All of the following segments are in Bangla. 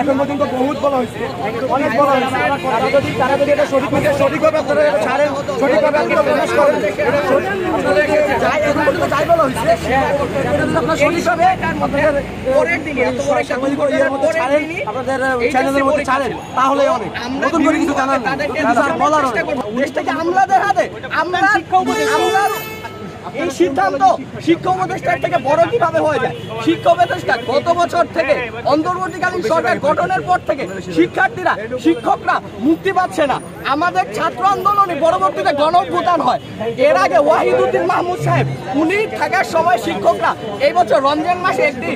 এখন পর্যন্ত বহুত বলা হয়েছে, অনেক বলা হয়েছে। তারা যদি এটা সঠিকভাবে আপনারা ছাড়েন, সঠিকভাবে আপনারা প্রকাশ করেন, যাই বলা হয়েছে আপনারা সঠিকভাবে আপনাদের চ্যানেলের মধ্যে ছাড়েন, তাহলে অনেক নতুন করে কিছু জানান বলার দেশটাকে আমলাদের হাতে। আমরা এই সিদ্ধান্ত শিক্ষা উপদেষ্টার থেকে বড় কিভাবে হয়ে যায়? শিক্ষা উপদেষ্টা গত বছর থেকে অন্তর্বর্তীকালীন সরকার গঠনের পর থেকে শিক্ষার্থীরা, শিক্ষকরা মুক্তি পাচ্ছে না। আমাদের ছাত্র আন্দোলনে পরবর্তীতে গণঅভ্যুত্থান হয়। এর আগে ওয়াহিদুদ্দিন মাহমুদ সাহেব উনি থাকার সময় শিক্ষকরা এই বছর রমজান মাসে একটি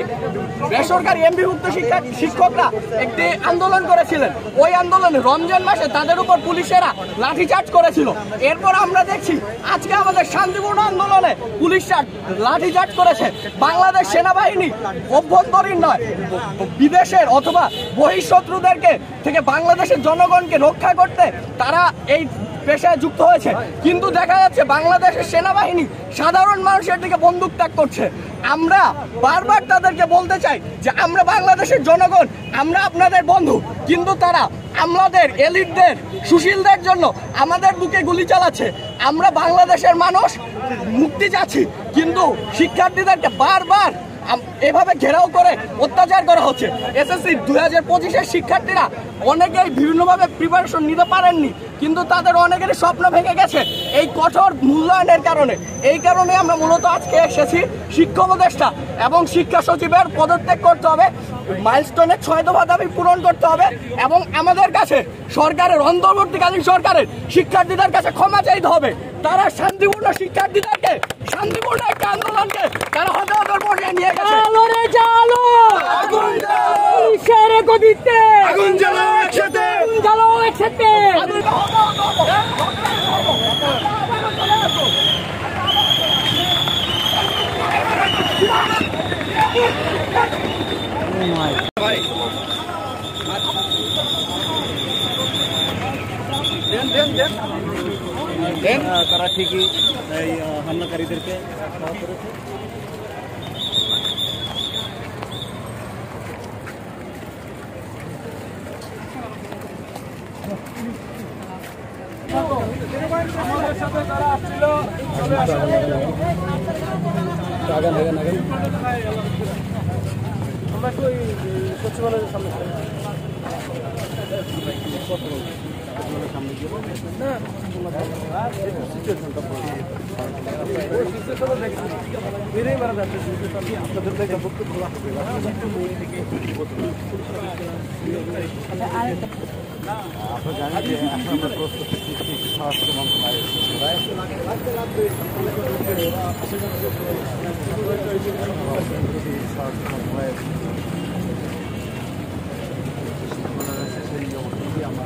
বেসরকারি এমপিভুক্ত শিক্ষকরা একটি আন্দোলন করেছিলেন। ওই আন্দোলনে রমজান মাসে তাদের উপর পুলিশেরা লাঠিচার্জ করেছিল। এরপর আমরা দেখছি আজকে আমাদের শান্তিপূর্ণ আন্দোলনে পুলিশরা লাঠিচার্জ করেছে। বাংলাদেশ সেনাবাহিনী অভ্যন্তরীণ নয়, বিদেশের অথবা বহিঃশত্রুদেরকে থেকে বাংলাদেশের জনগণকে রক্ষা করতে তারা এই পেশায় যুক্ত হয়েছে। কিন্তু দেখা যাচ্ছে বাংলাদেশের সেনাবাহিনী সাধারণ মানুষের দিকে বন্দুক তাক করছে। আমরা বারবার তাদেরকে বলতে চাই যে আমরা বাংলাদেশের জনগণ, আমরা আপনাদের বন্ধু, কিন্তু তারা আমাদের এলিটদের, সুশীলদের জন্য আমাদের বুকে গুলি চালাচ্ছে। আমরা বাংলাদেশের মানুষ মুক্তি চাচ্ছি, কিন্তু শিক্ষার্থীদেরকে বারবার এভাবে ঘেরাও করে অত্যাচার করা হচ্ছে। এসএসসি 2025-এর শিক্ষার্থীরা অনেকেই বিভিন্নভাবে প্রিপারেশন নিতে পারেননি, কিন্তু তাদের অনেকেরই স্বপ্ন ভেঙে গেছে এই কঠোর মূল্যায়নের কারণে। এই কারণে আমরা মূলত আজকে এসেছি শিক্ষা উপদেষ্টা এবং শিক্ষা সচিবের পদত্যাগ করতে হবে, মাইলস্টোনের 6 দফা দাবি পূরণ করতে হবে এবং আমাদের কাছে সরকারের, অন্তর্বর্তীকালীন সরকারের শিক্ষার্থীদের কাছে ক্ষমা চাইতে হবে। তারা শান্তিপূর্ণ শিক্ষার্থীদেরকে, শান্তিপূর্ণ একটা আন্দোলনকে তারা হতাহতের পর্যায়ে নিয়ে গেছে। তারা ঠিকই এই হামলাকারীদেরকে করেছে। আমাদের সাথে যারা আসছিল চলে আসে। আমরা একটু ওই সচিবালয়ের সামনে আপনারা জানেন যে এখন আমরা প্রস্তুত স্বরাষ্ট্র মন্ত্রণালয়ের সেই অবস্থায় আমরা